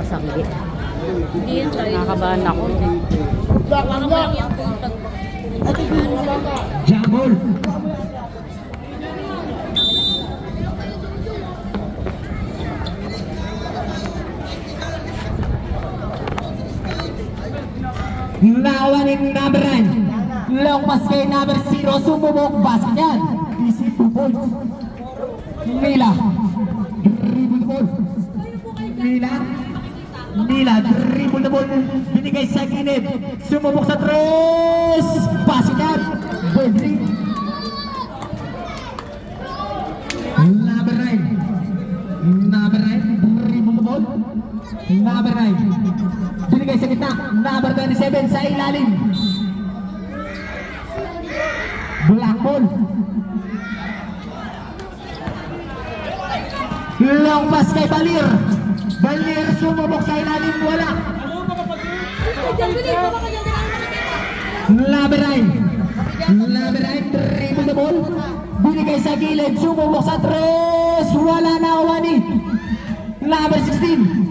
sanggi. Hindi yan tayo. Nakakabahan ako. Baka mo lang yung puntag. Jambol. Nawanin number 9. Long pass kay number 0. Sumubok. Basket yan. Easy 2 points. Mila. Dribble ball. Mila. Dribble the ball. Binigay sa gilid. Sumubok sa 3. Basket yan. Birdie. Number 9. Dribble the ball. Number 9. Binigay sa gitna. Number 27 sa ilalim. Black ball. Long pass kay Balir. Balir sumubok sa ilalim. Wala. Number 9. Dribble the ball. Binigay sa gilid. Sumubok sa 3. Wala na Wani. Number 16.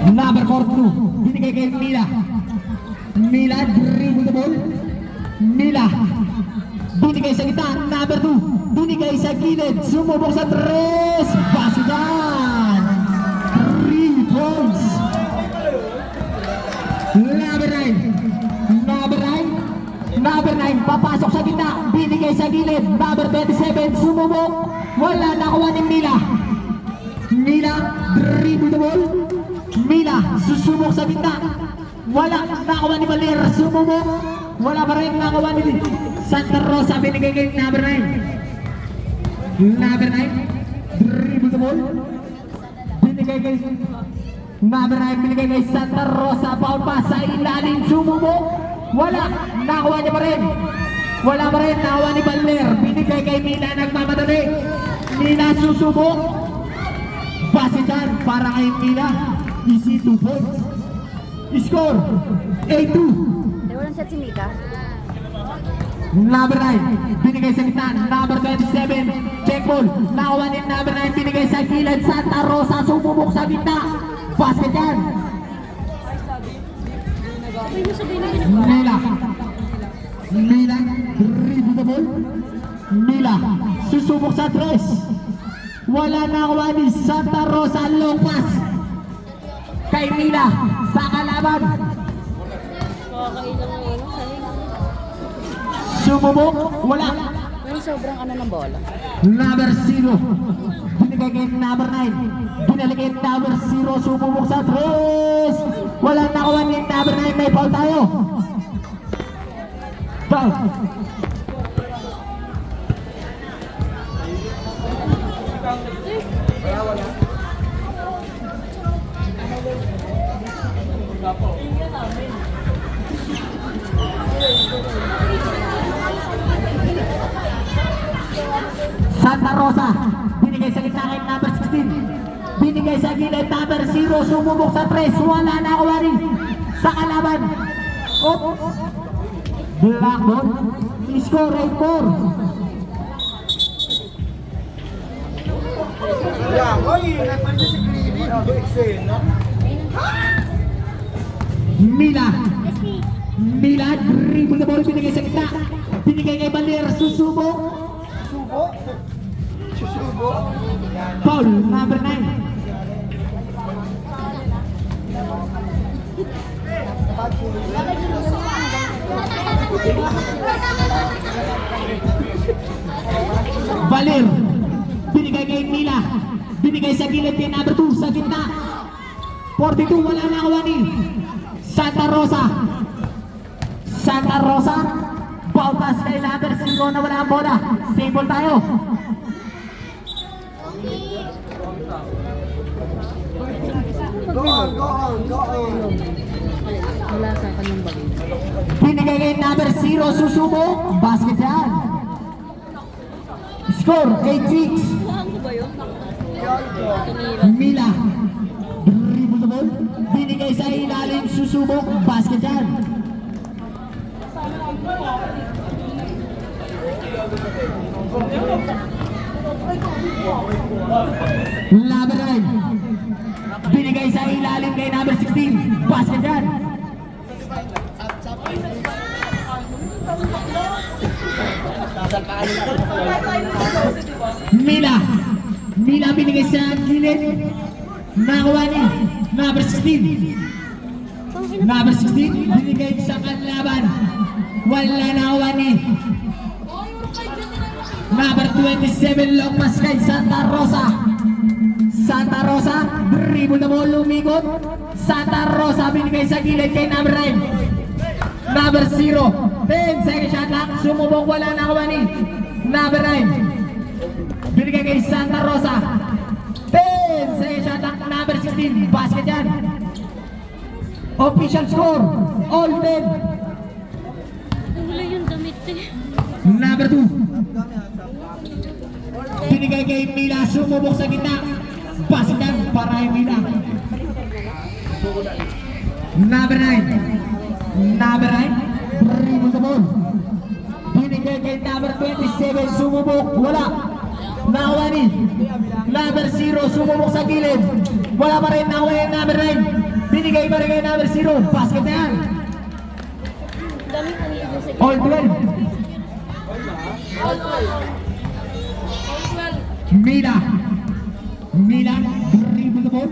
Number 42. Binigay kay Mila. Dribble the ball. Binigay sa gitna. Number 2. Binigay sa gilid. Sumubok sa 3. Basidan. 3 points. Number 9. Papasok sa gitna. Binigay sa gilid. Number 27. Sumubok. Wala nakuha ni Mila. Dribble the ball. Susubok sa gitna. Wala nakuha ni Balir. Sumubok. Wala pa rin nakuha ni Santa Rosa. Binigay kay number 9. Dribble the ball. Binigay kay number 9. Binigay kay Santa Rosa. Foul pass sa ilalim. Sumubok. Wala nakuha niya pa rin. Wala pa rin nakuha ni Balir. Binigay kay Mila. Nagmamadali. Mila susubok. Basitan para kay Mila. Easy 2 points. Score 8-2. Walang shot si Mika. Number 9. Binigay sa gitna. Number 27. Check ball. Nakuha ni number 9. Binigay sa gilid. Santa Rosa. Sumubok sa gitna. Basket yan. Mila. Dribble the ball. Susubok sa 3. Wala nakuha ni Santa Rosa. Long pass kay Mila sa kalaban. Sumubok. Wala. Pero sobrang ano ng bola. Number 0. Binigay kay number 9. Binalik kay number 0. Sumubok sa 3. Wala nakuha ni number 9. May foul tayo. Foul. Santa Rosa. Binigay sa gitna kay number 16. Binigay sa gilid number 0. Sumubok sa 3. Wala nakuha rin sa kalaban. Black ball. Score 8-4. Mila. Dribble the ball. Binigay sa gitna. Binigay kay Balir. Susubok. Foul. Number 9. Balir. Binigay kay Mila. Binigay sa gilid kay number 2 sa gitna. 42. Wala na kuha ni Santa Rosa. Foul pass kay number 0 na wala ang bola. Save ball tayo. Go on. Wala sa kanyang bagay. Binigay kay number 0. Susubok. Basket yan. Score 8-6. Ano ba yun? Mila. Dribble the ball. Binigay sa ilalim. Susubok. Basket yan. Labaran. Binigay sa ilalim kay number 16. Basket yan. Mila binigay sa gilid. Nakuha ni number 16. Number 16 binigay sa kanlaban. Wala nakuha ni number 27 long pass kay Santa Rosa. Santa Rosa, dribble na mo, lumikot. Santa Rosa binigay sa gilid kay number 9. Number 0, 10 second shot lang. Sumubok, wala nakuha ni number 9. Binigay kay Santa Rosa. 10 second shot lang. Number 16, basket yan. Official score, all 10. Wala yung damit eh. Number 2. Binigay kay Mila, sumubok sa gitna. Basket yan para kay Mila. Number 9. Number 9. Dribble the ball. Binigay kay number 27, sumubok. Wala. Nakuha ni number 0, sumubok sa gilid. Wala pa rin, nakuha ni number 9. Binigay pa rin kay number 0. Basket na yan. Dami ko nito sa All 12. Mila. Dribble the ball.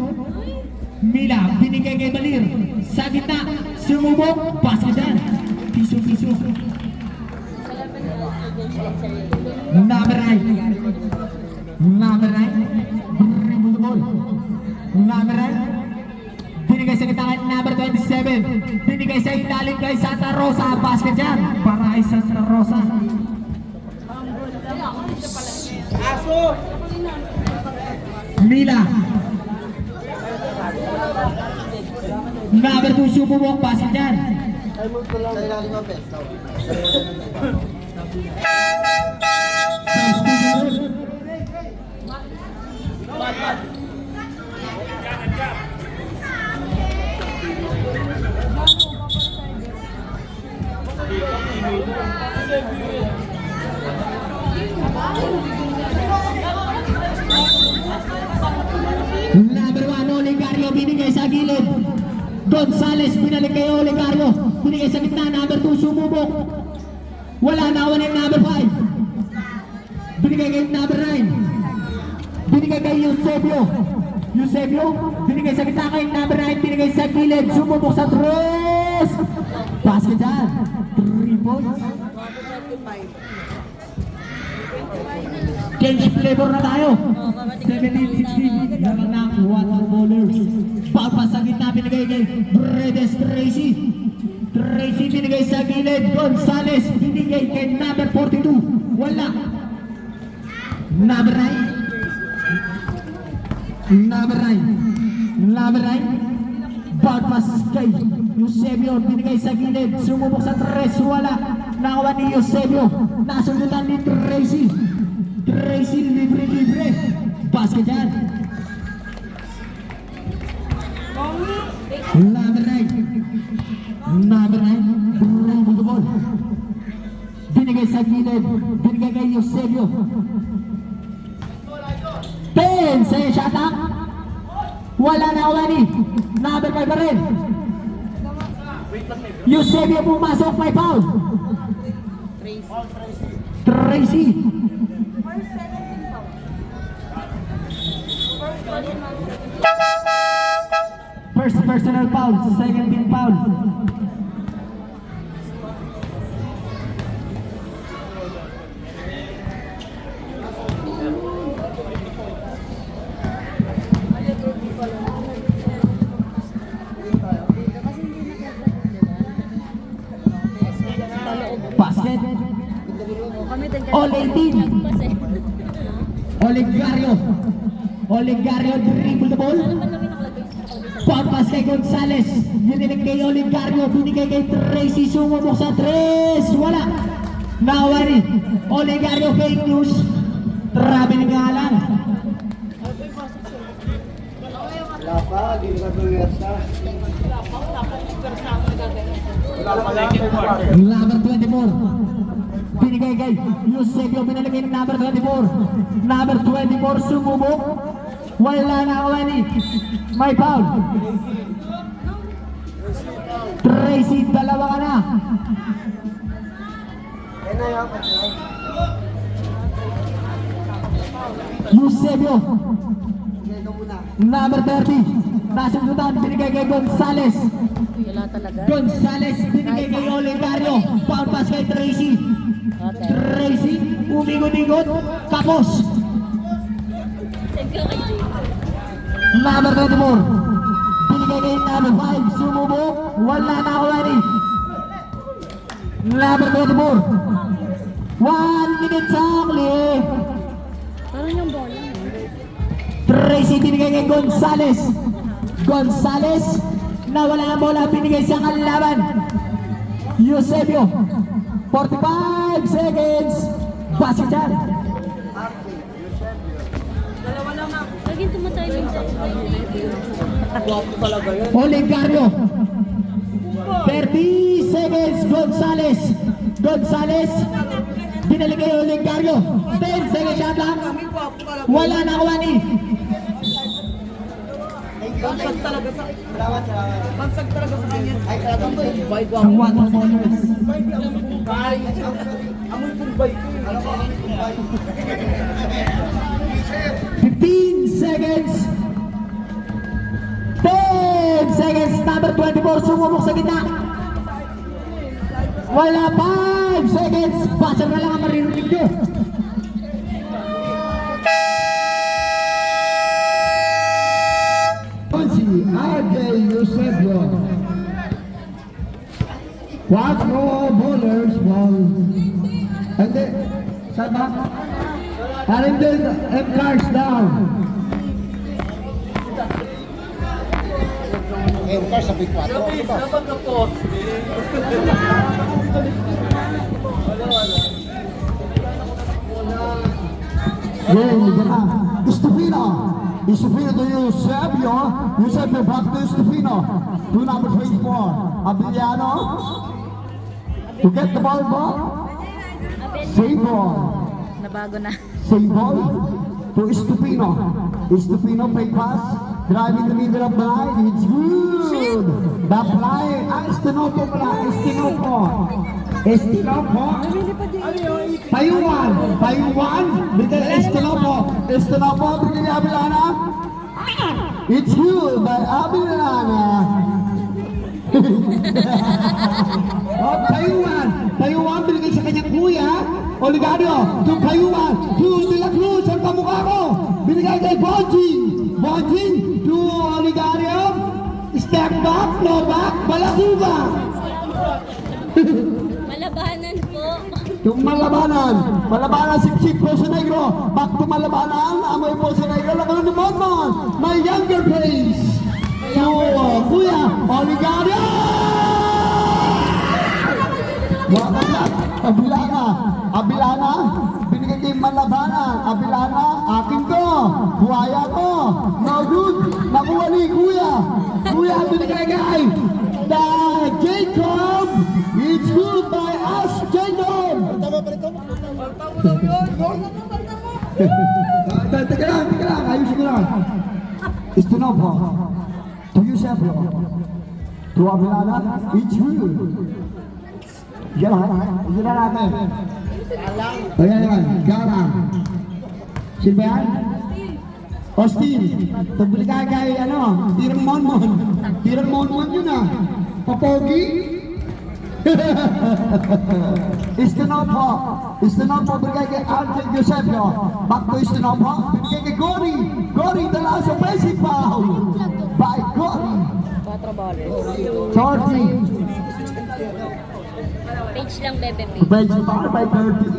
Mila, binigay kay Balir. Sa gitna, sumubok. Basket yan. Piso. Number 9. Number 9. Dribble the ball. Number 9. Binigay sa gitna kay number 27. Binigay sa ilalim kay Santa Rosa. Basket yan. Para kay Santa Rosa. Mila. Number 2, sumubok. Basket yan. Number 1, Oligario, binigay sa gilid. Gonzales, binalik kay Oligario. Binigay sa gitna, number 2, sumubok. Wala na, wala yung number 5. Binigay kay number 9. Binigay kay Eusebio. Binigay sa gitna kay number 9. Binigay sa gilid, sumubok sa 3. Basket dyan. 3 points. Change flavor na tayo. 17-16. Naman ng water bowlers. Papas sa gitna, binigay kay Bredes Tracy. Binigay sa gilid. Gonzales binigay kay number 42. Wala. Number 9. Papas kay Eusebio. Binigay sa gilid. Sumubok sa 3. Wala. Nakawa ni Eusebio. Nasundutan ni Tracy. Libre. Basket yan. Number 9. Dribble the ball. Binigay sa gilid. Binigay kay Eusebio. 10 sa shot up. Wala na ni number 5 pa rin. Eusebio pumasok, may foul. Tracy. First personal foul, second team foul. Basket. Kami din All 18. Oligario dribble the ball. Papas kay Gonzales. Binigay kay Oligario. Binigay kay Tracy. Sumubok sa 3. Wala. Nawari. Oligario fake news. Traveling nga lang. Number 24. binigay kay Eusebio, binalik kay number 24. Number 24, sumubok. Wala na kawani. May foul. Tracy, dalawa ka na. Eusebio. Number 30. Nasundutan, binigay kay Gonzales. Wala talaga. Gonzales, binigay kay Olegario. Foul pass kay Tracy. Okay. Tracy, umigot-igot. Kapos. Thank you kay Jay. Number 24. Binigay kay number 5. Sumubok. Wala na ako ani. Number 24. 1 minute sakli. Parang yung bola. Tracy, binigay kay Gonzales. Gonzales, nawala ang bola. Binigay sa kalaban. Eusebio. 45 seconds. Basket dyan. Laging tumatay yung sa Olegario. 30 seconds. Gonzales. Gonzales. Binalik kay Olegario. 10 seconds shot lang. Wala na kawani. Bansag talaga sa... Bansag talaga sa kanya. Ay, Ang water followers. amoy pumbay. 15 seconds. 10 seconds. Number 24. Sumubok sa gitna. Wala 5 seconds. Buzzer na lang ang maririnig nyo. RJ Eusebio. 4 bowlers ball. Hindi. Saan ba? Harington and cards down. Cars sabi 4. Dapat na po. Estupino. Estupino to Eusebio. Eusebio back to Estupino. To number 24. Abiliano. To get the ball back. Save ball. Nabago na. Save ball to Estupino. Estupino play pass. Drive in the middle of the line. It's good. The fly. Estinopo pala. Estinopo. Estinopo. Payuan. Payuan. Because Estinopo. Estinopo. Bigay Abiliana. It's good by Abiliana. Oh, Payuan. Payuan. Binigay sa kanyang kuya. Olegario. To Payuan. To De La Cruz. Ang pamukha ko. Binigay kay Bonjing. Bonjing. To Olegario. Step back. Flow back. Balakuba. Malabanan po. Yung malabanan. Malabanan si Poso Negro. Back to malabanan. Amoy Poso Negro. Labanan ni Monmon. My younger face. To Kuya Olegario. Wakakat. Abilana. Abilana. Binigay kay malabanan. Abilana. Akin ko. Buhaya ko. No good. Nakuha ni Kuya. Kuya binigay kay the Jacob. It's good by us, Jacob. Teka lang. Ayusin ko lang. Estinopo. To Eusebio. To Abiliana. It's good. Yan na natin. Ayan. Garang. Sino ba yan? Austin. Tagbili ka kay Tirang Monmon. Tirang Monmon yun ah. Papogi. Estinopo. Estinopo bigay kay Arjen Eusebio. Back to Estinopo. Bigay kay Gory. Gory, the last offensive foul. By Gory. 4 ballers. 30. Page lang, Bebe Page. Offensive foul by 30.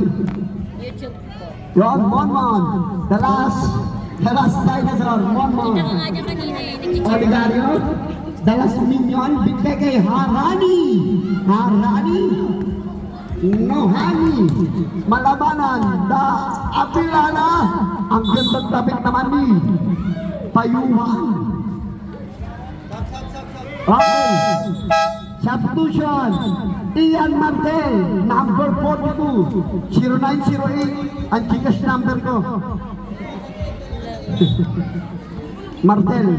YouTube po. Yon, Monmon. The last dinosaur. Monmon. Kita ko nga niya kanina eh. Nag-check. Olegario. The last minion. Bigay kay Harani. Harani. No, Hani. Malabanan. The Abiliana. Ang gandang tapik naman ni Payuhan. Okay. Substitution. Ian Martel, number 42, 0908, ang Gcash number ko. Martel,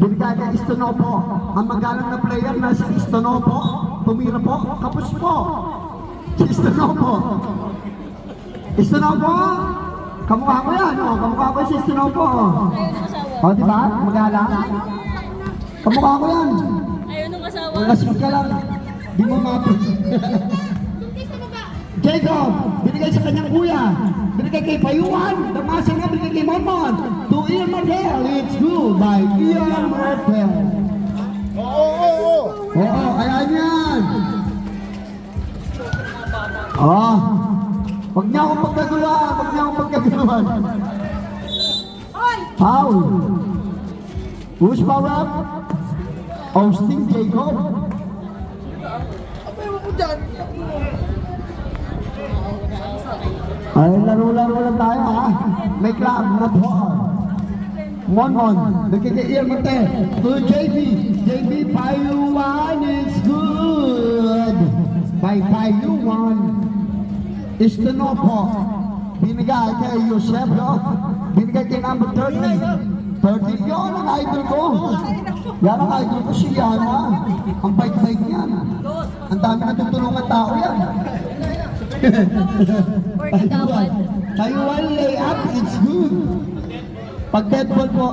binigay kay Istonopo. Ang magalang na player na si Istonopo, tumira po, kapos po. Si Istonopo. Istonopo, kamukha ko yan, oh. Kamukha ko si Istonopo. Ayaw nung asawa. O, diba? Magalang. Kamukha ko yan. Ayaw nung asawa. Malasig ka lang. Di mo mapit. Jacob, binigay sa kanyang kuya. Binigay kay Payuan. Damasa nga, binigay kay Monmon. To Ian Martel. It's good by Ian Martel. Oo, ayan yan. Oh, wag niya akong pagkaguluhan. Wag niya akong pagkaguluhan. Foul. Who's power up? Austin Jacob. Ay, laro-laro lang tayo ha. May club, not war. Mon, nagkikaiyan mo te. To JB. JB, Payuan is good. By Payuan. Istonopo. Binigay kay Yosef, no? Binigay kay number 30. 30 yun ang idol ko. Yan ang idol ko si Yana. Ang bait-bait niyan. Ang dami natutulungan tao yan. Or kagawad. Taiwan layup, it's good. Pag dead ball po.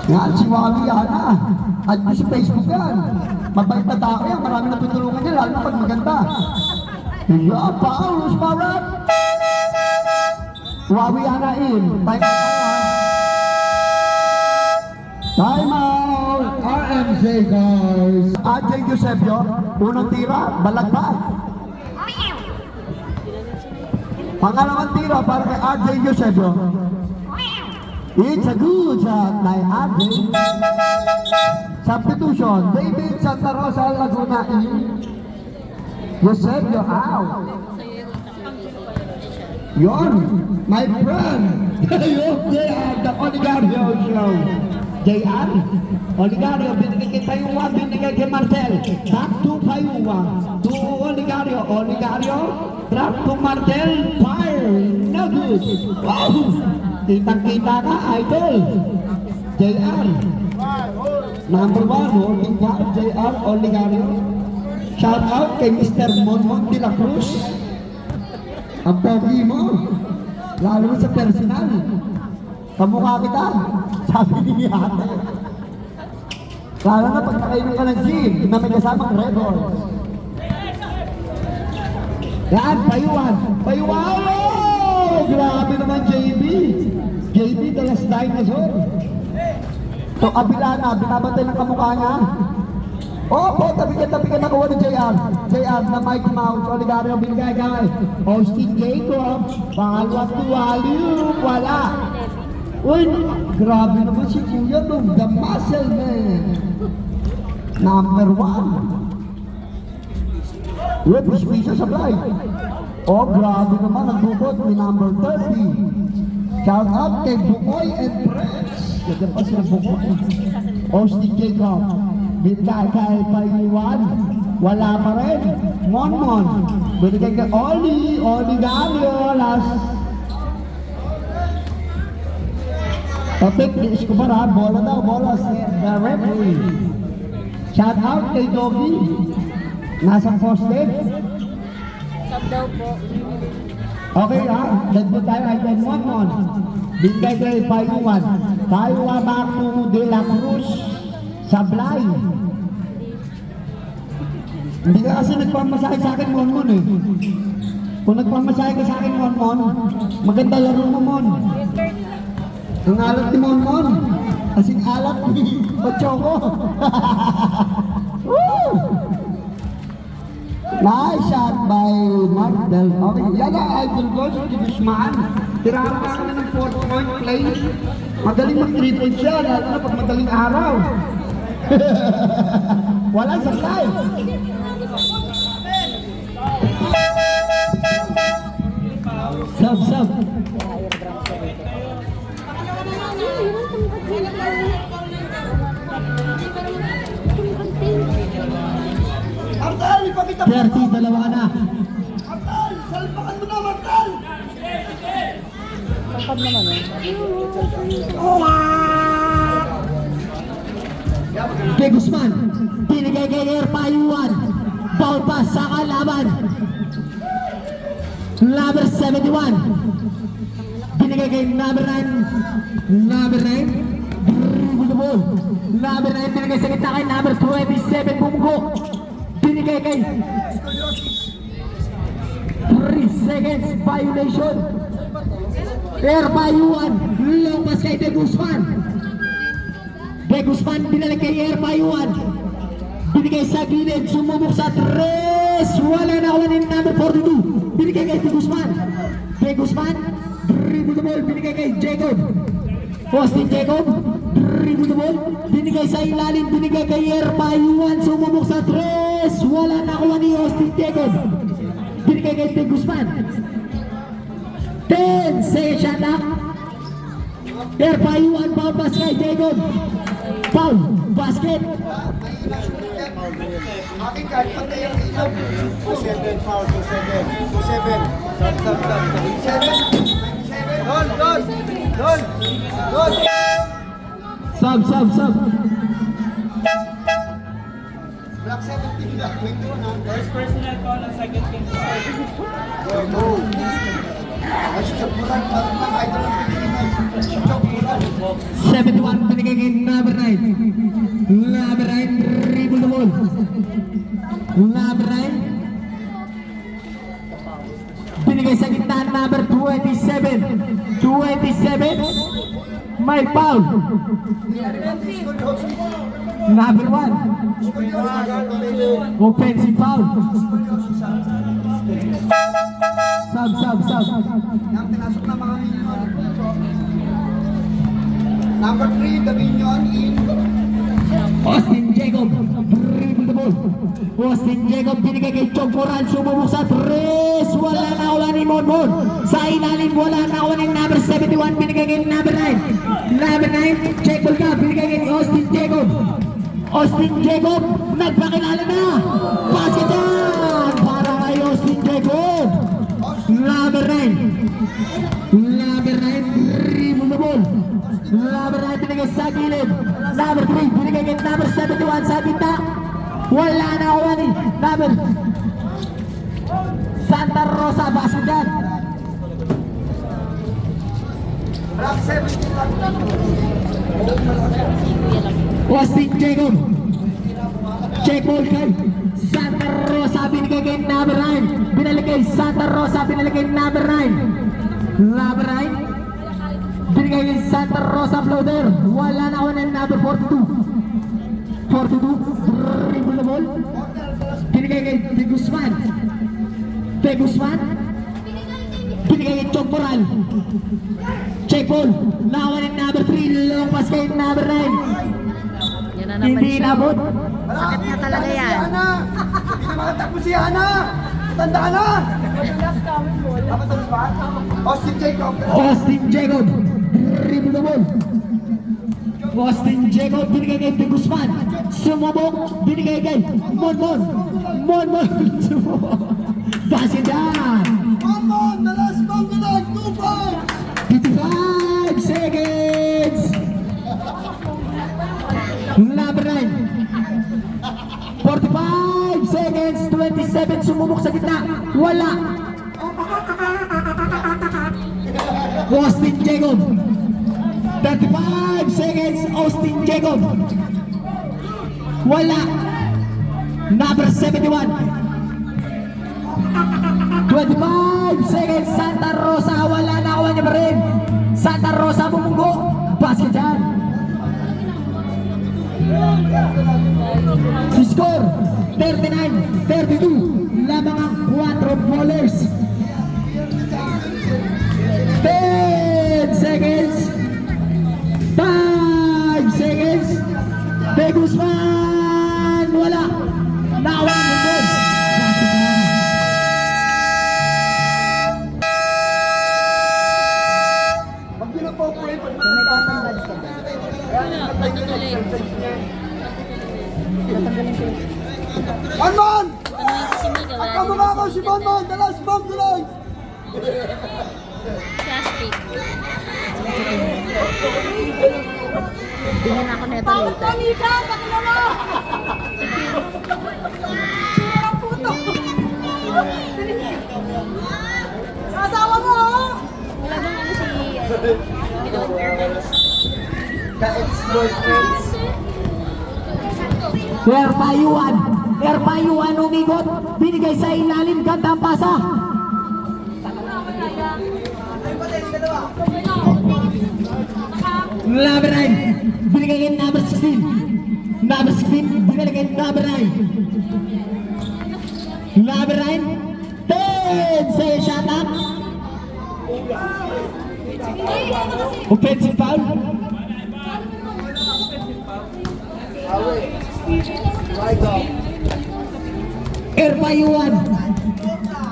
Yan, si Wally Yana. At sa Facebook yan. Mabait na tao yan. Marami natutulungan niya, lalo na pag maganda. Yeah, Paulus Parap. Wally Yana in. Time out. Time out. RMC guys. Ajay Eusebio, unang tira, balagbag. Pangalawang tira para kay RJ Eusebio. It's a good shot by RJ. Substitution, David Santa Rosa Laguna in. Eusebio out. Yon, my friend. Yun, JR, the Oligario show. JR, Oligario, binigay kay Payuan, binigay kay Martel. Back to Payuan, to Oligario. Oligario, drop to Martel, fire, no good. Wow, kitang-kita ka, idol. JR, number 1, holding guard, JR, Oligario. Shout out kay Mr. Monmon de la Cruz. Ang pogi mo, lalo na sa personal. Kamukha kita, sabi ni ate. Lalo na pag nakainom ka ng gin, na may kasamang Red Horse. Yan, Payuan. Payuan! Oh! Grabe naman, JB. JB, the last dinosaur. So, kabila na, binabantay ng kamukha niya. Oh, tabi ka nakuha ni JR. JR na Mighty Mouse, Oligario, binigay kay Austin Jacob. Pangalawang tuwali, wala. Uy, grabe naman si Kuya nung the muscle man. Number 1. Uy, piso sa blind. Oh, grabe naman ang bukod ni number 30. Shout out kay Bukoy and Press. Ganda pa sila Bukoy. Austin Jacob. Binigay kay Payuan. Wala pa rin. Monmon. Binigay kay Oligario. Last. Topic ni Escobar ha. Bola daw. Bola the referee. Shout out kay Doggy. Nasa poste. Sub daw po. Okay ha. Let's go tayo kay Monmon. Binigay kay Payuan. Payuan Marco de la Cruz. Sablay. Hindi ka kasi nagpamasahe sa akin, Monmon eh. Kung nagpamasahe ka sa akin, Monmon, maganda laro mo, Mon. Ang alat ni Monmon. Kasing alat ni Ochoko. Woo! Nice shot by Martel. Okay, yan ang idol ko, si Guzman. Tirahan ka kami ng 4-point play. Magaling mag-3 points siya, lalo na pag madaling araw. Walang saklay. Sub. Martel, ipakita mo. 30, dalawa ka na. Martel, salpakan mo na, Martel. Kapag naman eh. Kay Guzman, binigay kay Air Payuan. Foul pass sa kalaban. Number 71. Binigay kay number 9. Number 9. Dribble the ball. Number 9 binigay sa gitna kay number 27. Bumugo. Binigay kay 3 seconds violation. Air Payuan. Long pass kay De Guzman. De Guzman binalik kay Air Payuan. Binigay sa gilid, sumubok sa 3. Wala na kawan yung number 42. Binigay kay De Guzman. De Guzman, dribble the ball. Binigay kay Jacob. Austin Jacob, dribble the ball. Binigay sa ilalim, binigay kay Air Payuan. Sumubok sa 3. Wala na kawan ni Austin Jacob. Binigay kay De Guzman. 10 seconds shot up. Air Payuan, foul pass kay Jacob. Foul, basket. Aking card, pati yung ilaw. 27, foul, 27. 27. Stop. 27. Gol. Sub. Black 17, black 21, ha? First personal call ang second team. Go. Ay, si Chokburan, bakit lang idol ng Pilipinas? Si Chokburan. 71 binigay kay number 9. Number 9, dribble the ball. Number 9 binigay sa gitna, number 27. 27 may foul. Number 1 offensive foul. Sub. Yang pinasok na mga minion. Number 3, the minion in Austin Jacob, dribble the ball. Austin Jacob binigay kay Chong Coral, sumubok sa 3. Wala na kawan ni Monmon. Sa ilalim, wala na kawan ng number 71, binigay kay number 9. Number 9, check ball ka, binigay kay Austin Jacob. Austin Jacob, nagpakilala na. Basket yan para kay Austin Jacob. Number 9. Number 9, dribble the ball. Number 9 binigay sa gilid. Number 3 binigay kay number 71 sa gitna. Wala na kawan ni number Santa Rosa, basket yan. Black 17, black 21. Austin Jacob. Check ball kay Santa Rosa, binigay kay number 9. Binalik kay Santa Rosa, binalik kay number 9. Number 9 binigay kay Santa Rosa, floater. Wala na ako ng number 42. 42, dribble the ball. Binigay kay De Guzman. De Guzman binigay kay Chong Coral. Check ball. Nakuha ng number 3. Long pass kay number 9. Yan na naman Hindi siya. inabot. Sakit na talaga yan. Si Hana! Hindi na makatakbo si Hana! Tanda ka na! Dapat ang ba? Austin Jacob. Austin Jacob, dribble the ball. Austin Jacob binigay kay De Guzman. Sumabok, binigay kay Monmon. Sumabok. Basket yan. Come on! The last ball na lang! 2 points! 55 seconds. Number 9. 45 seconds. 27 sumubok sa gitna. Wala. Austin Jacob. 35 seconds. Austin Jacob. Wala. Number 71. 25 seconds. Santa Rosa. Wala na kawan niya pa rin. Santa Rosa bumunggo. Basket yan. Si score 39-32. Lamang ang 4 bowlers. 10 seconds. 5 seconds. De Guzman. Wala. Nakawan ang ball. Pag pinapopuray, pag May matanda cotton buds ka ba? Tatanggalin ko. Man! Mika, wala Ang din kamukha ko si Bonbon, the last bomb tuloy. plastic. Tingnan ako neto later. Mika, bakit naman? Ang puto. Asawa mo, oh. Wala bang ano si Bidon Airbags? Ka-ex-boyfriends. Erpayuan umigot, binigay sa ilalim, gandang pasa. Number 9, binigay kay number 16. Number 16, binigay kay number 9. Number 9, 10 sa shot up. Offensive foul.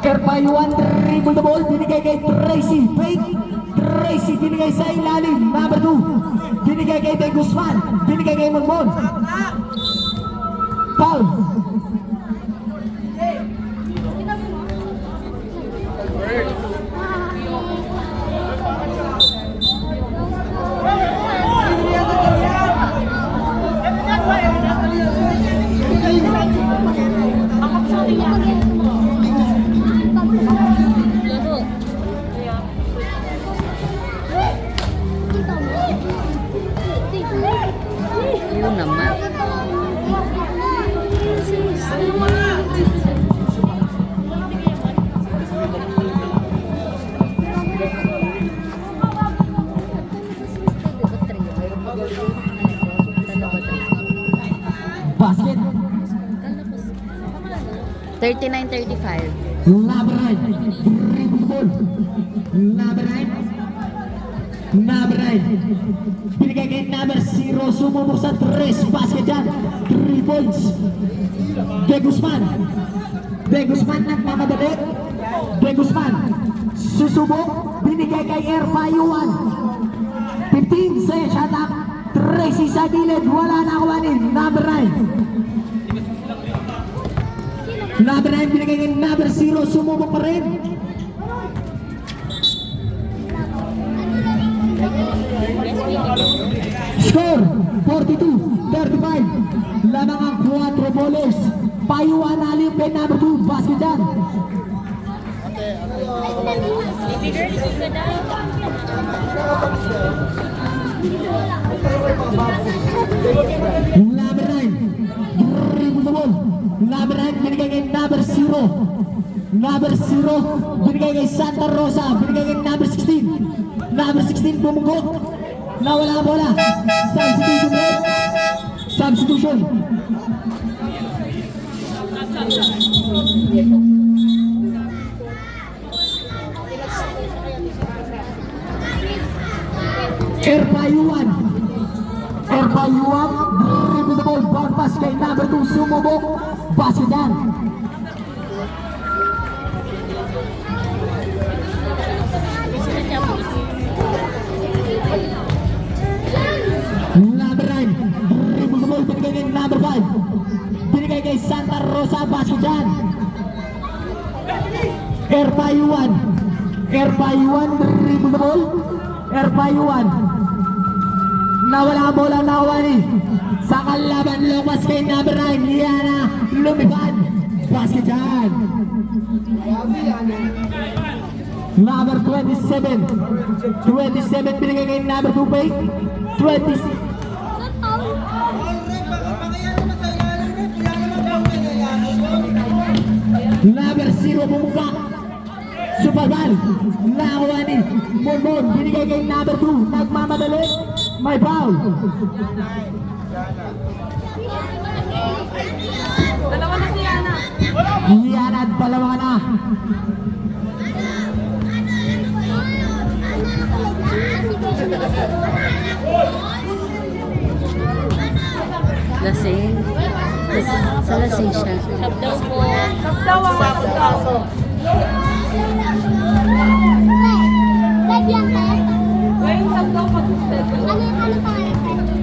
Erpayuan dribble the ball, binigay kay Tracy, fake. Tracy binigay sa ilalim, number 2. Binigay kay De Guzman, binigay kay Monmon. Foul. Laro. Yun naman. Basket. 39-35. Number 9, dribble the ball. Number 9. Number 9. Binigay kay number 0, sumubok sa 3. Basket dyan. 3 points. De Guzman. De Guzman nagmamadali. De Guzman. Susubok. Binigay kay Erpayuan. 15 sa shot up. Tracy sa gilid. Wala na kawanin. Number 9. Number 9 binigay kay number 0, sumubok pa rin. Score 42-35. Lamang ang 4 bolos. Payuan alim kay number 2, basket dyan. Number 9, dribble the ball. Number 9 binigay kay number 0. Number 0 binigay kay Santa Rosa. Binigay kay number 16. Number 16 bumugot. Nawala ang bola. Substitution rate. Substitution. Erpayuan. Erpayuan. Dribble the ball. Bound pass kay number 2. Sumubok. Basket yan. Number 9. Dribble the ball. Binigay kay number 5. Binigay kay Santa Rosa. Basket yan. Erpayuan. Erpayuan. Dribble the ball. Erpayuan. Nawala ang bola, nakawani. Sa kalaban, lumas kay number 9. Liana, lumipad. Basket dyan. Number 27. 27 binigay kay number 2 fake. 20. Number 0 bumuka. Superball. Nakawani. Monmon, binigay kay number 2. Nagmamadali. May foul. Dalawa na si Yana. Liana at dalawa na. Lasing. Sa lasing siya. Sabdaw po. Sabdaw ang kaso. Ngayon sabdaw pag-usted.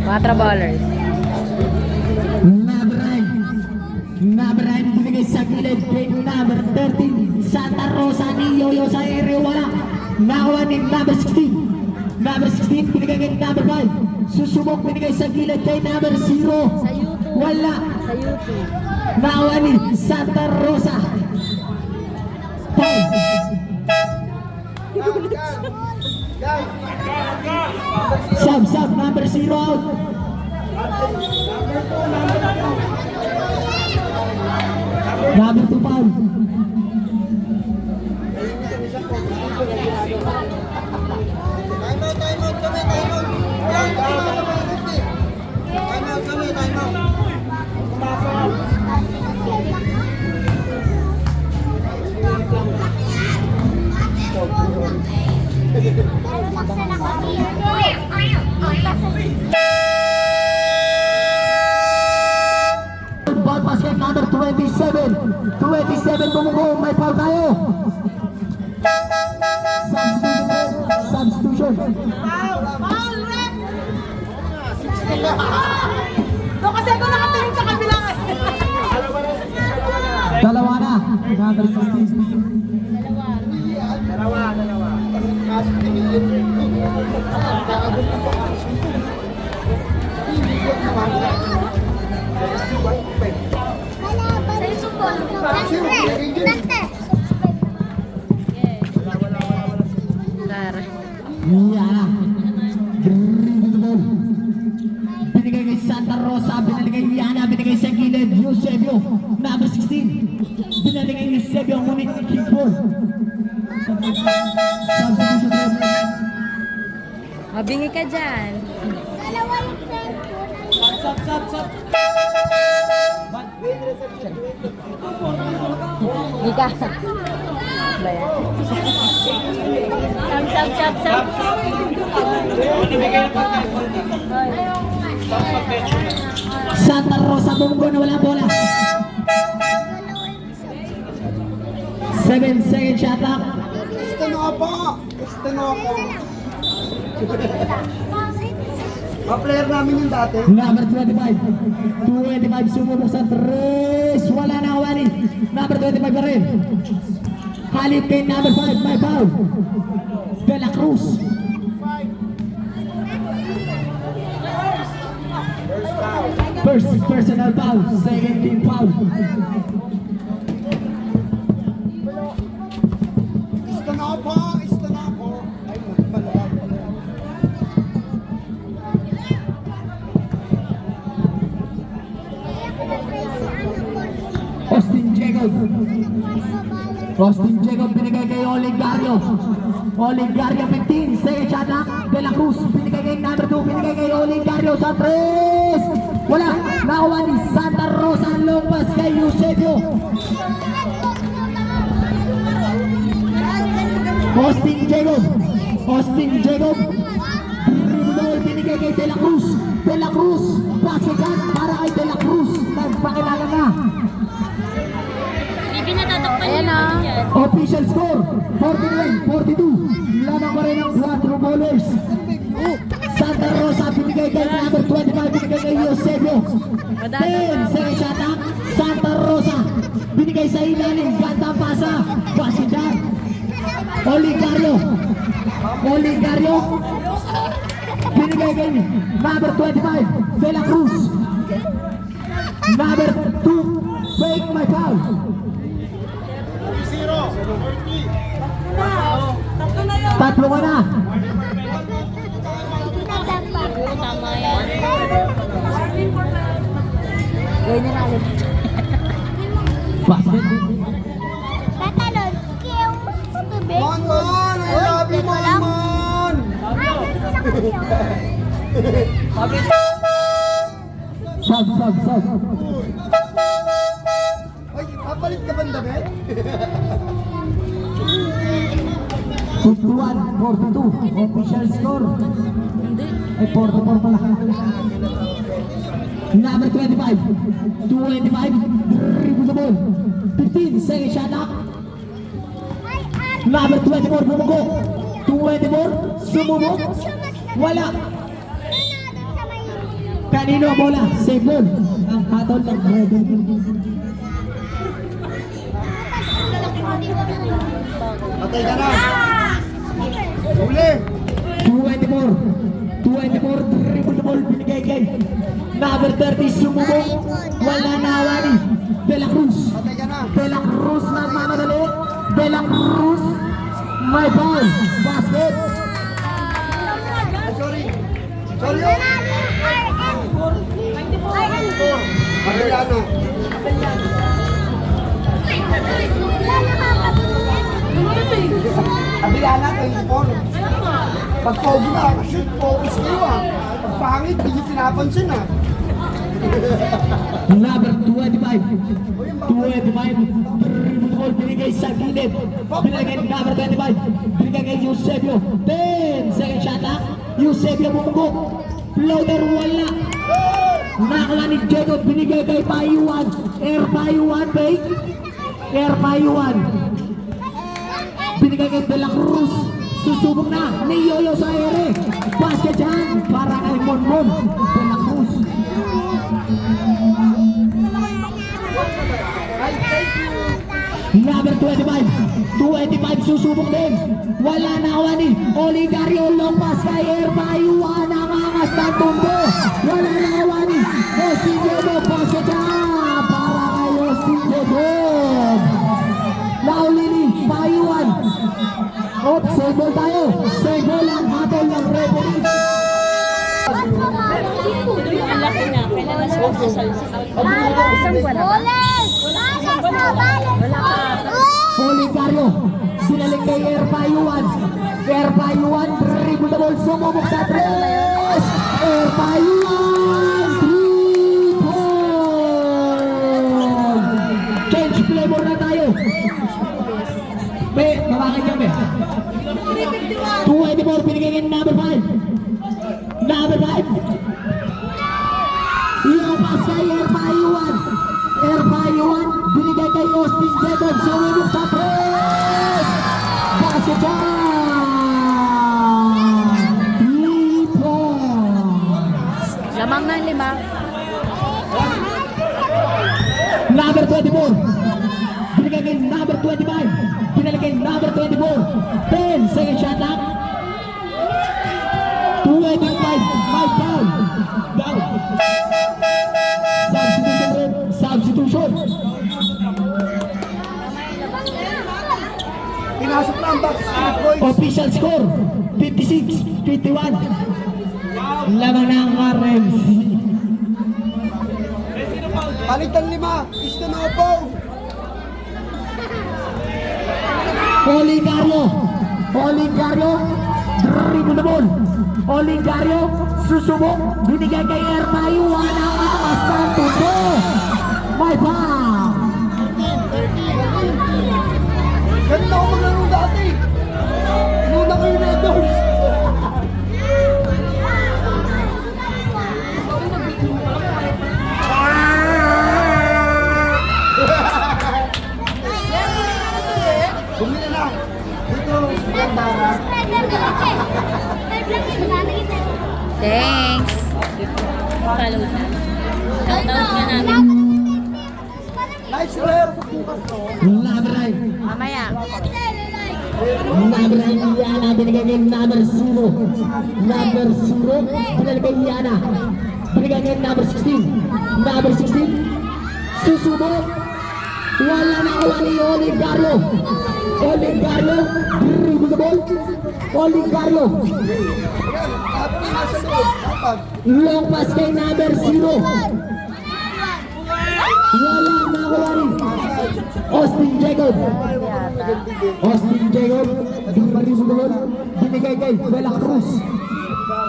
4 ballers. Number 9. Number 9 binigay sa gilid. gilid kay number 13 Santa Rosa ni Yoyo sa area, wala. Nakuha ni number 16. Number 16 binigay kay number 5. Susubok binigay sa gilid kay number 0. Sa YouTube. Wala. Sa YouTube. Nakuha ni Santa Rosa. Sub, number 0 out. Number 2 foul. Ball basket number 27. 27 bumuko, may foul tayo. Substitution. No, kasi ako nakatingin sa kabila. Dalawa na. Number 16. Sa YouTube po. Dante. Lara. Yan. Dribble ball. Binigay kay Santa Rosa, binigay kay Yana, binigay sa gilid, Eusebio, number 16. Binigay kay Eusebio, ngunit kickball. Substitution. Mabingi ka dyan. Dalawa yung friend ko. Ika. Ba yan? Sab. Santa Rosa, bumugo na walang bola. 7 second shot clock. Gusto nyo ako. Mga player namin yung dati. Number 25. 25 sumubok sa 3. Wala na kawani. Number 25 pa rin. Halip kay number 5. May foul. De La Cruz. First personal foul. Second team foul. Gusto na ako. Ay, malamang. Austin Jacob. Austin Jacob binigay kay Oligario. Oligario 15. Second shot clock. De La Cruz. Binigay kay number 2. Binigay kay Oligario sa 3. Wala. Nakuha ni Santa Rosa. Long pass kay Eusebio. Austin Jacob. Dribble binigay kay De La Cruz. De La Cruz. Basket shot para kay De La Cruz. Nagpakilala na. Bibi natatakpan niyo yan. Official score, 49-42. Lamang pa rin ang 4 bowlers. Santa Rosa binigay kay number 25, binigay kay Eusebio. 10 second shot clock. Santa Rosa binigay sa ilalim, ganda pasa. Basidan. Oligario binigay kay number 25, De La Cruz. Number 2, fake my foul. Tatlo ka na. Tama yan. Gawin niya natin. Basket. Tatalon. Kiyaw. Tubig. Mon! I love you, Mon! Sub. Ay, papalit ka ba ng damit? 51-42. Official score. Hindi. Ay, 44 pala. Number 25. 25. Dribble the ball. 15. Second shot clock. Number 24. Bumugo. 24. Sumubok. Wala. Kanino ang bola? Save ball. Ang hatol ng Red. Patay ka na. Huli. 24, dribble the ball, binigay kay number 30, sumubok, wala na awani, De La Cruz, Patay ka na. De La Cruz na mamadali, De La Cruz, may ball, basket, Ay, sorry. Sorry oh. Abelano. Abelana, 24. Pag pogi na, shoot, focus kayo ah. Pag pangit, hindi nyo pinapansin ah. number 25, dribble the ball, binigay sa gilid, binigay number 25, binigay kay Eusebio, 10 second shot clock, Eusebio bumubok, floater wala, nakakuha ni Jacob, binigay kay Payuan, Payuan, fake, Payuan, binigay kay De La Cruz, susubok na ni Yoyo sa ere, basket dyan, para kay Monmon, De La Cruz. Number 25 susubok din, wala na awani, Oligario long pass kay Payuan, ang angas ng tumbo, wala na awani, Austin Diego, basket dyan, para kay Austin Diego, nauli ni Payuan, save ball tayo, save ball ang hatol ng referee. Ang laki na. Kailangan siya magsasalsa. Isang buwan na ba? Oligario, sinalik kay Payuan, dribble the ball, sumubok sa tres, Payuan, 3 ball, change flavor na tayo, may mabakit kami, 24, binigay kay number 5, yung pass kay Payuan, binigay kay Austin Jacob, sumubok sa press, basket dyan, 3 points. Lamang ng 5. Number 24, binigay kay number 25, binigay kay number 24, 10 second shot clock, 25, my foul, down, substitution, Pinasok na ang box. Boys. official score, 56-51, lamang ng RMC. Palitan 5. Isto na po. Oligario, dribble the ball, Oligario, susubok, binigay kay Payuan, ang angas ng tubo, may foul. Ganun ako maglaro dati. Inuna ko yung Red Doors. Bumili na. Dito, Sandara. Thanks. Follow na. Shoutout nga namin. Nice rare sa bukas to. Number 9, Mamaya. number 9, Yana, binigay kay number 0, binigay kay Yana, binigay kay number 16, susubok, wala na kuha ni Oligario, dribble the ball, Oligario, Dapat nasa loob. Dapat. long pass kay number 0, wala na kuha ni Austin Jacob, dribble the ball, binigay kay De La Cruz,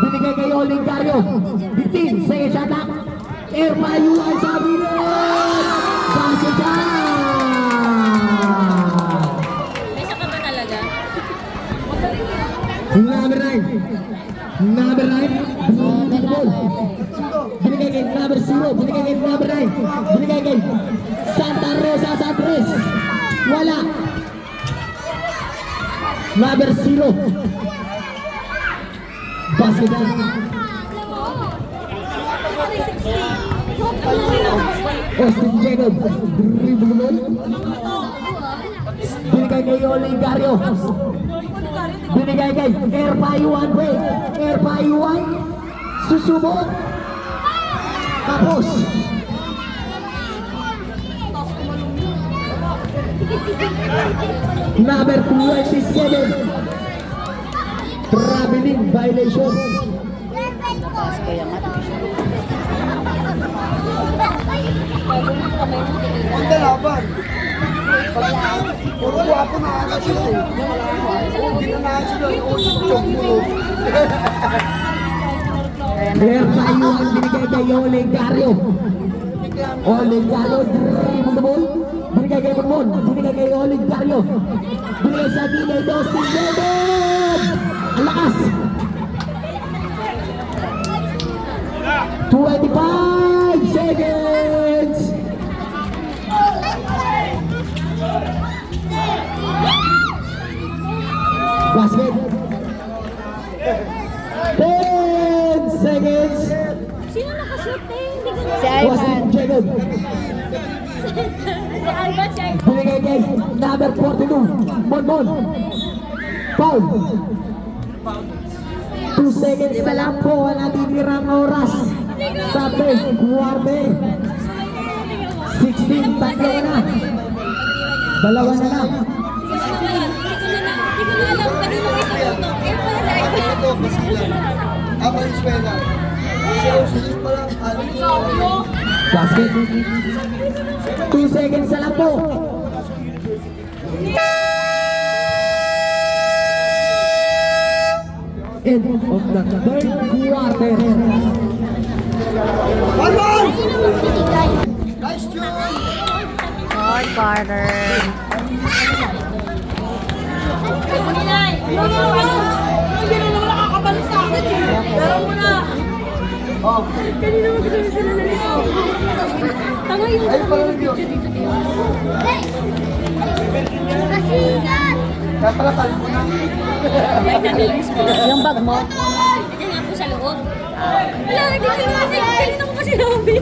binigay kay Oligario, 15 second shot clock, Payuan sa bilis, basket dyan. May isa ka ba talaga? Number 9, dribble the ball, binigay kay number 0, binigay kay number 9, binigay kay Santa Rosa sa tres, wala, number 0, basket dyan. Austin Jacob, dribble the ball, binigay kay Oligario. Binigay kay Erpayuan, break. Erpayuan, susubok. Tapos. Number 27. Traveling violation. Ang laban. Puro guwapo na ana sila eh. Hindi na na sila. Chok mo. Erpayuan, binigay kay Oligario. Oligario, dribble the ball. Binigay kay Monmon. Binigay kay Oligario. Binigay sa gilid, Dustin Bebon. Ang lakas. 25 seconds. Basket. 10 seconds. Sino nakashoot eh? Hindi ko na. Si Wasik Jacob. Si Alban siya. Binigay kay number 42. Monmon. Foul. 2 seconds na lang po ang natitirang oras sa first quarter. 16, tatlo na. Dalawa na lang. Hindi ko na alam kanino ito. Eh, pala sa iba. Ito, masila. Ako yung eskwela. So, sulit pa lang. Basket. 2 seconds na lang po. End of the third quarter. One more! Nice job! Third quarter. Hindi na naman nakakabalik sa akin eh. Pero muna. Kanina mo gusto sila na nito. Tama yung Ay, parang Diyos. Kasigat! Tatalakal mo na. Yung bag mo? Ito nga po sa loob. Wala, hindi ko kasi. Kanina ko pa sinabi.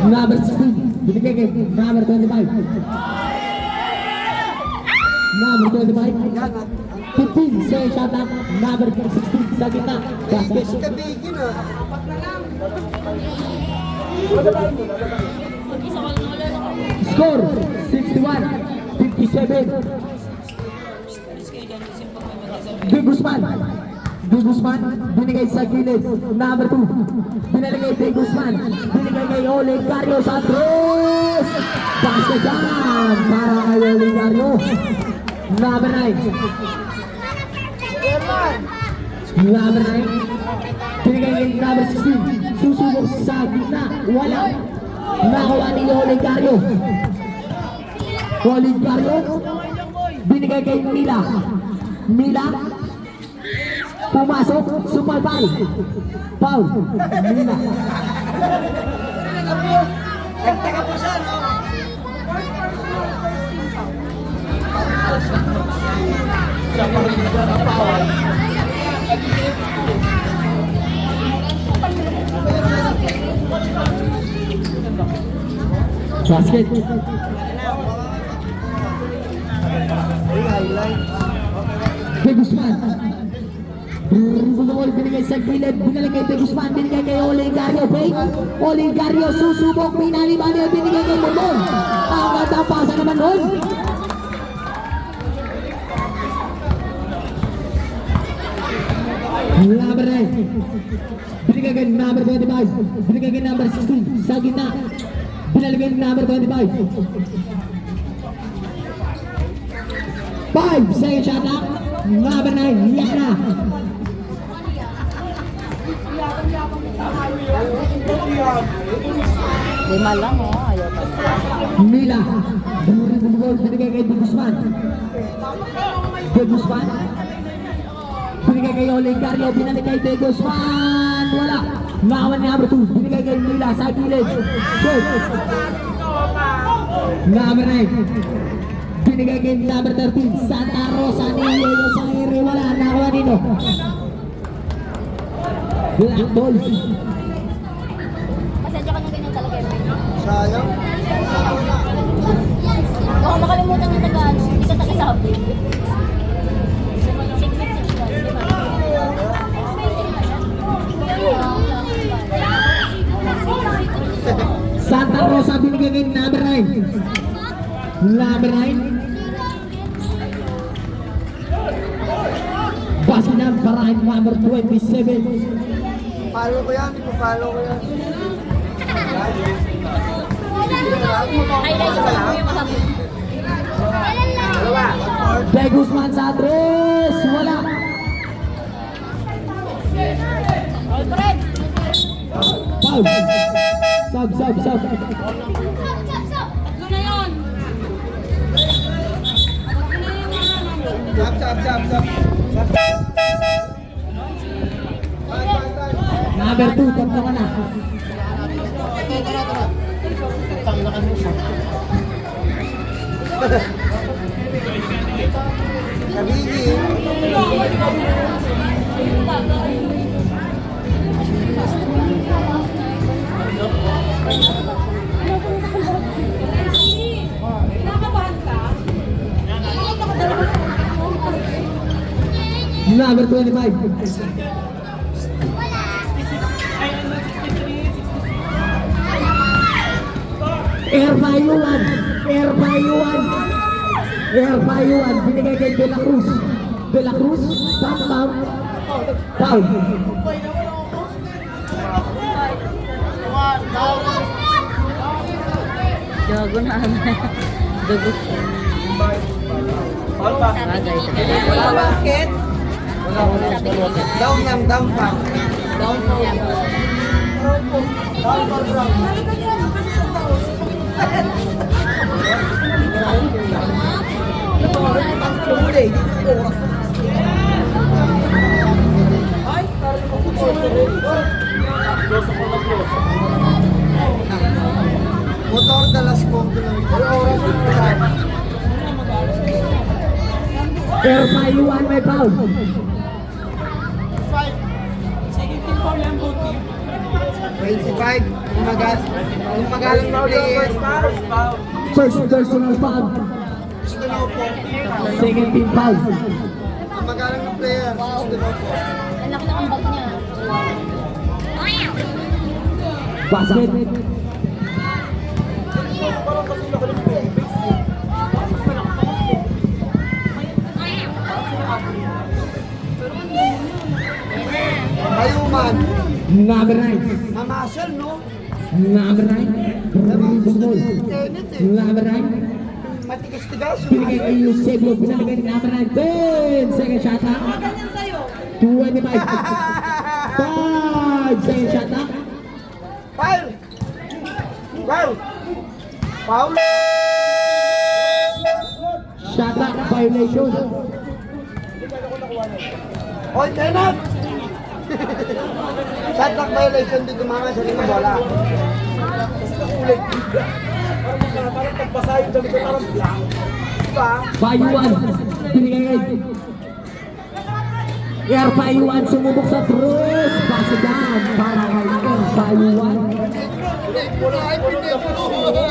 Number 16. Binigay kay number 25. Number 25. 15. Say shot up. Number 16. Sa gitna. Basket. Kabigin ah. Score 61-57. De Guzman. De Guzman binigay sa gilid. Number 2. Binigay kay De Guzman. Binigay kay Oligario Santos. Basket dyan para kay Oligario. Number 9. Number 9. Binigay kay number 16. Susubok sa gitna. Wala. Nakuha ni Oligario. Oligario. Binigay kay Mila. Mila. Pumasok. Sumalpay. Foul. Mila. Teka po siya, no? Basket. De Guzman. Bumulol, binigay sa gilid, binigay kay De Guzman, binigay kay Oligario, fake. Oligario, susubok, pinaliban, binigay kay Monmon. Ang ganda pasa naman doon. Number 9. Binigay kay number 25. Binigay kay number 16. Sa gitna. Binigay kay number 25. 5 second shot up. Number 9. Yana. Lima lang oh. Ayaw pa. Mila. Bumulol, binigay kay De Guzman. De Guzman. Binigay kay Oligario, binalik kay De Guzman. Wala. Nakawan ni number 2. Binigay kay Mila sa gilid. Shoot. Number 9. Binigay kay number 13. Santa Rosa ni Yoyo Sangiri. Wala. Nakawan nino. Black ball. Pasensya ka na ganyan talaga. Sayang. Oh, Baka makalimutan yung taga-ano, hindi ka taga-sabi. Santa Rosa binigay kay number 9. Number 9. Basinan para kay number 27. Follow ko yan, follow ko yan. Highlights ko lang yung mahapon. De Guzman sa address. Wala. Alfred! Foul. Sub. Tatlo na yun! Sab. Number 2, tatlo ka na. Nabigi. Number 25. Air Bayuan, binigay kay De La Cruz, foul. Gago na Gago. Bagay. Wala basket. Down pa. Down po yan. Motor dalas ko. Air Bayuan, may foul. Second team foul yan, both team. 25. Magalang na player. First foul. First personal foul. Second team foul. Magalang na player. Ang laki ng ambag niya. Basket. Bayuman. Number 9. Mamasal, no? Number 9. Tenit eh. Number 9. Matigas-tigas. Binigay kay Eusebio, binigay kay number 9. 10 second shot ha. Ganyan sa'yo. 25. 5 second shot ha. Foul! Foul! Foul! Shot clock violation. Oy, Tenat! Shot clock violation dito mga sa lima bola. Parang pagbasa yung damit ko parang blank. Diba? Bayuan, binigay kay Air Bayuan, sumubok sa Cruz. Basigan para kay Air Bayuan. Wala ay pinipuro.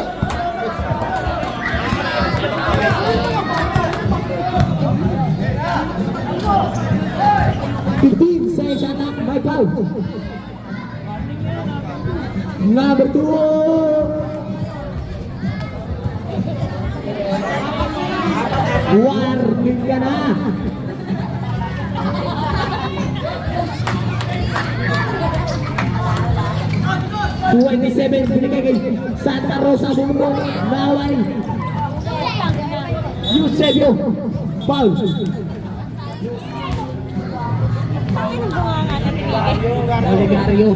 15 second shot clock by foul. Number 2. Warning ka na. #27 binigay kay Santa Rosa Bumbong Naway. Eusebio. Foul. Olegario.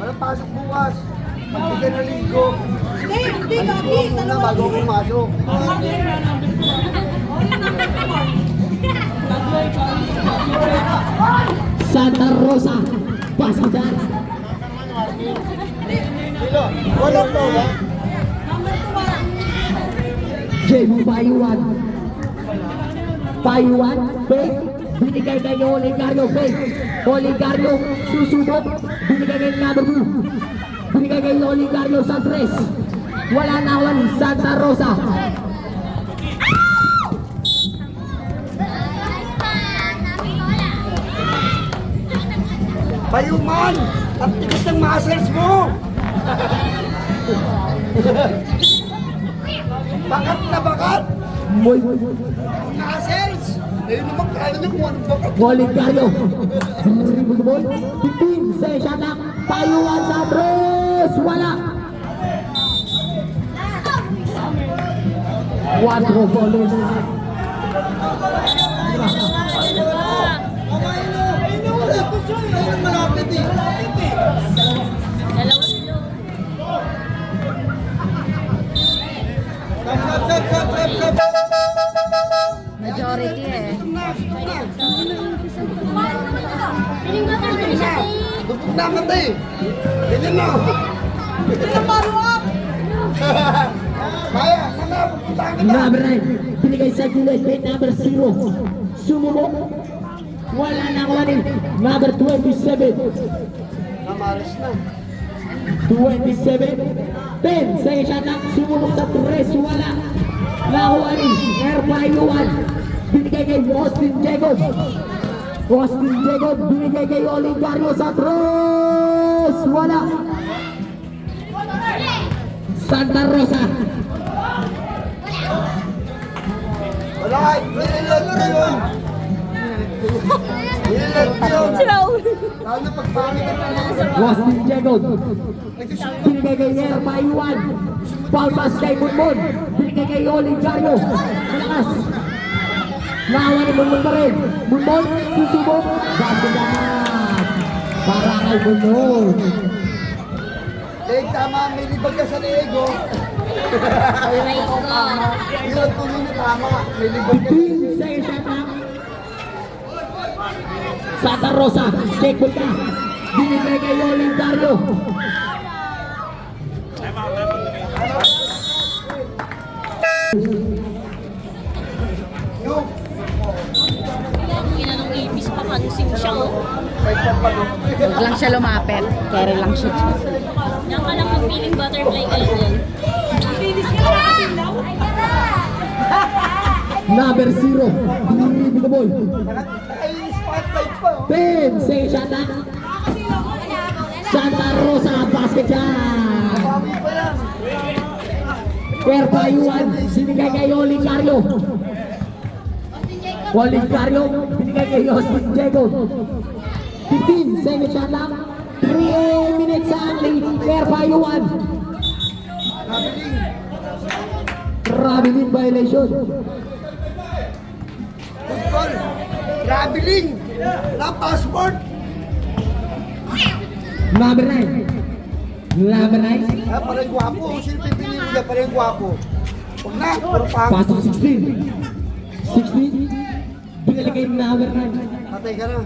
Walang pasok bukas. Hindi ka naligo. Hindi, Gagi. Muna bago ako pumasok. Santa Rosa. Pasidan. Walang bola. Jamie Bayuan. Bayuan. Fake. Binigay kay Olegario. Fake. Olegario. Susubok. Binigay kay number 2. binigay kay Oligario sa 3. Wala na nakuha ni Santa Rosa. Bayuman! Ang tigas ng muscles mo! Bakat na bakat! Boy, Muscles! Ayun naman kaya niyo kung anong bakat. Oligario. Dribble the ball. 15 sa shot clock. Payuan sa 3. Wala. 4 goles. Malapit eh. Dalawa sila. Majority eh. Piling ba tayo siya eh? Dupog na mata eh. Ganyan na. Maya, mga pupuntahan kita. Number 9. Binigay sa gilid. Bait number 0. Sumumo. Wala na nakuha ni number 27. Namalas na. 27. 10 sa shot clock. Sumulong sa 3. Wala. Nakuha ni Erpayuan. Binigay kay Austin Jacob. Austin Jacob. Binigay kay Oligario sa 3. Wala. Santa Rosa. Wala, nililat ko yun. Nililat ko yun. Sila ulo. Lalo na pagpangit ang tanong. Austin Jacob. Binigay kay Erpayuan. Foul pass kay Munmon. Binigay kay Oligario. Malakas. Nahawa ni Munmon pa rin. Munmon, susubok. Gagawin. Para kay Munmon. Eh, tama, may libag ka sa leego. Aray ko. Yun, tuloy na tama. May libag ka. 15 sa shot clock. Santa Rosa, check mo ka. Binigay kay Oligario. Yung, Ina nung ibis pa kansing siya oh. Huwag lang siya lumapit. Carry lang siya. Yan ka lang mag-feeling butterfly ka lang yan. Number 0, dribble the ball. naka-spotlight pa. Oh. 10 sa shot clock. Santa Rosa, basket shot. Bawi pa yan. Erpayuan, binigay kay Oligario. Oligario, binigay kay Austin Jacob. 15 second shot lang. 3 minutes only. Erpayuan. Nabiling. Traveling violation. Good call. Traveling. Na passport. Number 9. Number 9. Ah, parang gwapo. Sino pipiliin niya? Parang gwapo. Huwag na. Puro pangit. Pasok 16. 16. Binigay kay number 9. Patay ka na.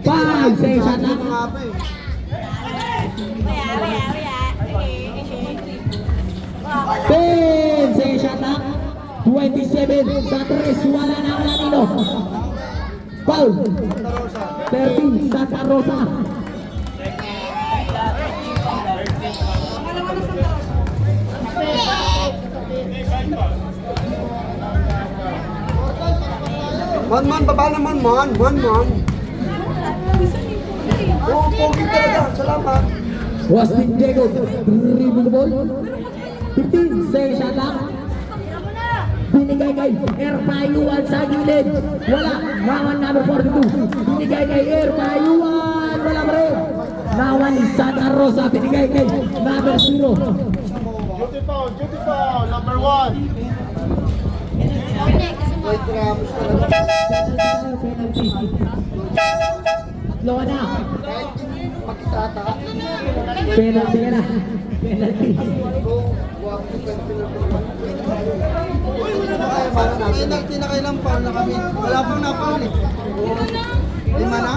Five, say, shut up. Mga apo eh. 10 sa shot clock. 27 sa 3. Wala na ang Latino. Foul. 13 Santa Rosa. Man, baba naman, man. Oo, pogi talaga. Salamat. Austin Jacob. Dribble the ball. 15 sa shot clock. Binigay kay Erpayuan sa gilid. Wala. Nawan number 42. Binigay kay Erpayuan. Wala pa rin. Nawan ni Santa Rosa. Binigay kay number 0. Beautiful, number 1. White Ramos talaga. Penalty. Tatlo na. Kahit makitata. Penalty na. Penalty. Oo, gwapo yung penalty na kailan pa na kami. Wala pang napang eh. Lima na?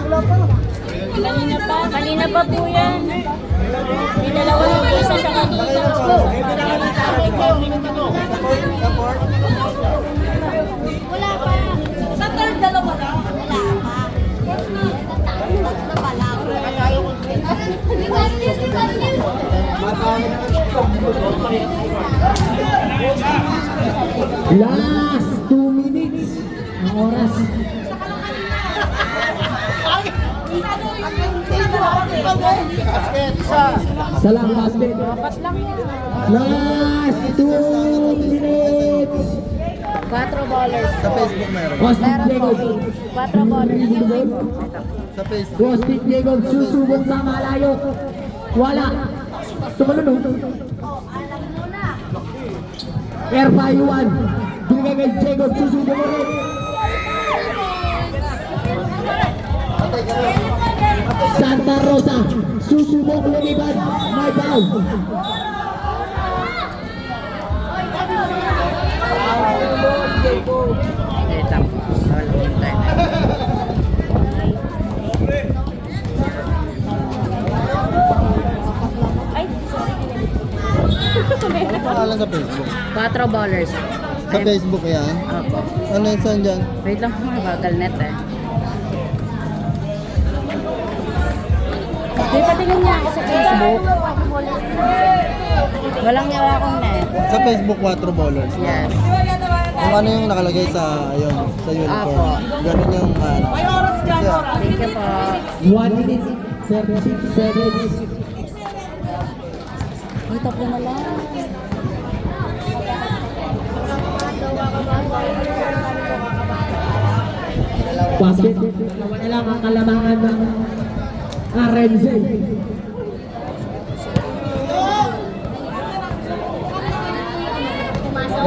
Kanina pa po yan. May dalawa na po, isa siya kanina. Support? Wala pa. Sa third, dalawa lang. Wala pa. Tatlo pa lang. Last 2 minutes. Ang oras. Salam basket. Last 2 minutes. 4 ballers. Sa Facebook meron. Austin Jacob. 4 ballers. Sa Facebook. Austin Jacob susubok sa malayo. Wala. Tumalunod. Air Payuan. Binigay kay Jacob susubok ulit. Santa Rosa susubok lumipad. May foul. Ay, Ano pangalan sa Facebook? 4 ballers. Sa Facebook yan? Opo. Ano yung saan dyan? Wait lang, bagal net eh. Di patingin niya ako sa Facebook. Walang yawa akong net. Sa Facebook, 4 ballers. Yes. Kung ano yung nakalagay sa, ayun, sa uniform. Apo. Ganun yung, May oras dyan, Yeah. oras. Thank you po. 1 minute 36 seconds. Ay, tatlo na lang. Basket. Dalawa na lang ang kalamangan ng RMZ.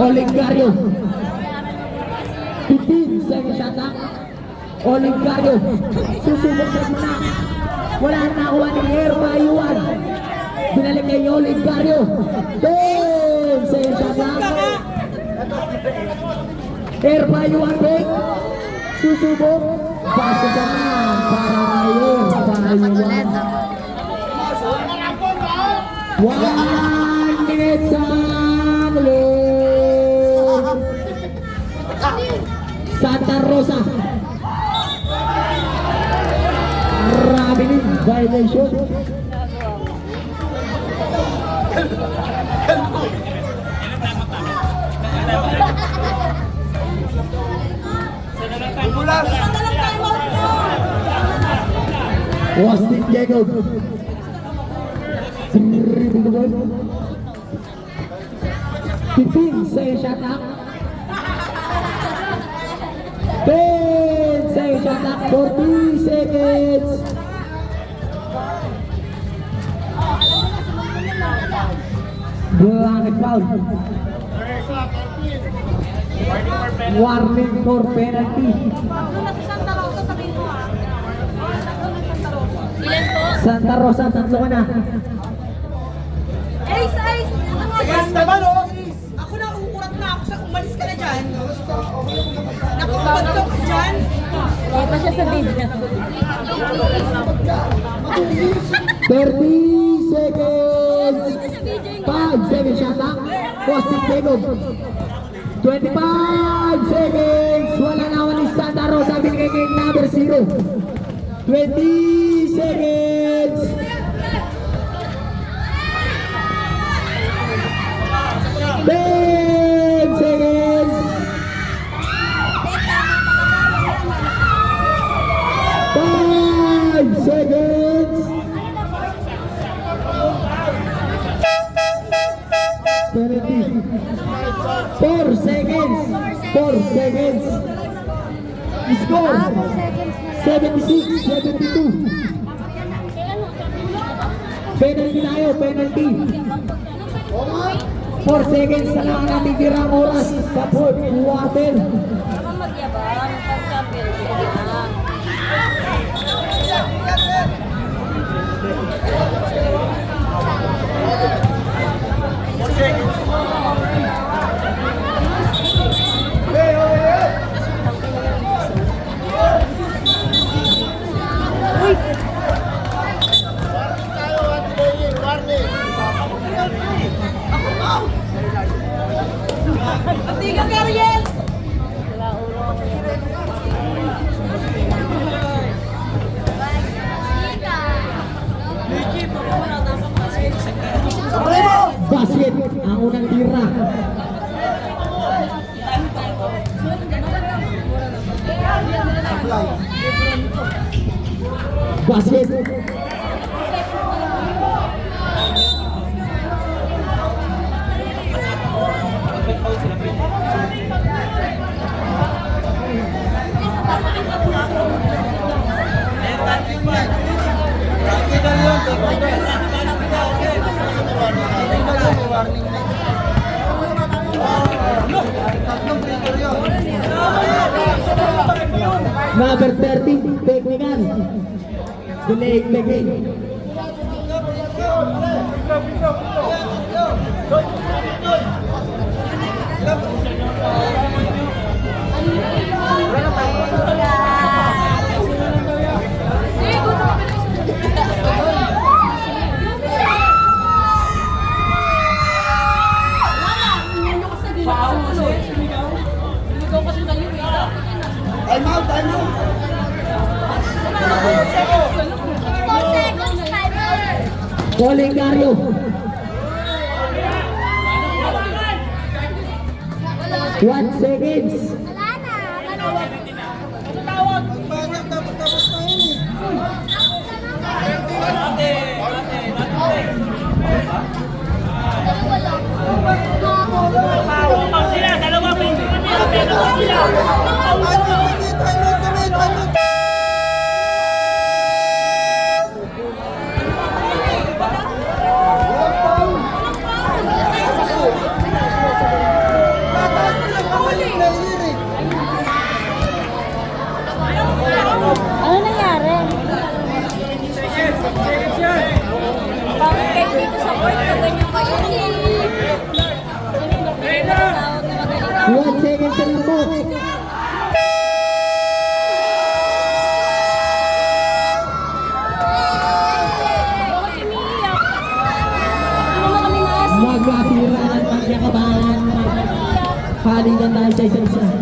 Oligario. 15 seconds shot clock. Oligario. Susubok sa muna. Wala na nakuha ni Air Payuan. Binalik kay Oligario. 10 seconds shot clock. Air Payuan break. Susubok. Basket na para kay Air Payuan. 1 minute sang loob. Santa Rosa. Rabbit violation. Austin Jacob. 15 seconds shot clock. 10 seconds shot clock. 40 seconds. Blanket foul. Warning for penalty. Ilan po? Santa Rosa, tatlo ka na. Ace, Ace! Yes naman, oh! Ako na, uurat na ako sa umalis ka na dyan. Nakakabad ka pa dyan. Kita siya sa video. 30 seconds. 5 seconds shot clock. Austin Jacob. 25 seconds. Wala na ako ni Santa Rosa. Binigay kay number 0. 20 seconds. 10 seconds. 5 seconds. 4 seconds. 4 seconds. Score. 76, 72. Penalty tayo, penalty. 4 seconds na lang ang natitirang oras sa fourth quarter. Ako magyabang. Pag-champion sila. Tingnan ka, Ariel! Wala Basket. Number 13, technical. Delaying the game. Time out, time out. 4 seconds, timer. Calling Dario. 1 seconds. Wala na. Tapos na yun eh. Ano nangyari? Bakit kayo dito sa court na ganyan kayo? Tawag na magaling. 1 seconds sa limbo. Bakit umiiyak? Ano na kami nasa? Magkasira ng pagkakabahan. Palitan tayo sa isa-isa.